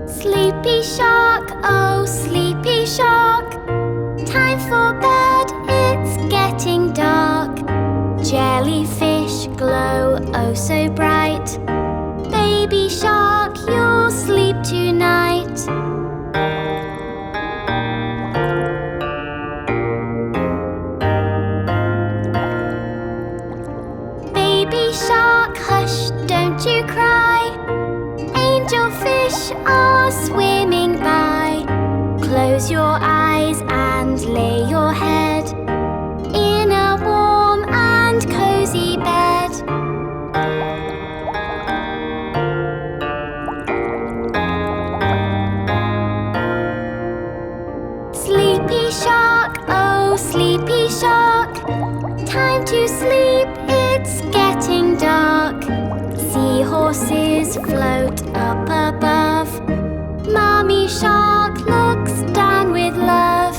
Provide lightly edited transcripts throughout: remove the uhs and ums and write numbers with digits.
Sleepy shark, oh sleepy shark, time for bed, it's getting dark. Jellyfish glow oh so bright, baby shark, you'll sleep tonight. Baby shark, hush, don't you cry, angelfish are swimming by. Close your eyes and lay your head in a warm and cozy bed. Sleepy shark, oh sleepy shark, time to sleep, it's getting dark. Seahorses float up above, Mommy shark looks down with love.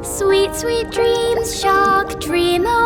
Sweet, sweet dreams, shark, dream away.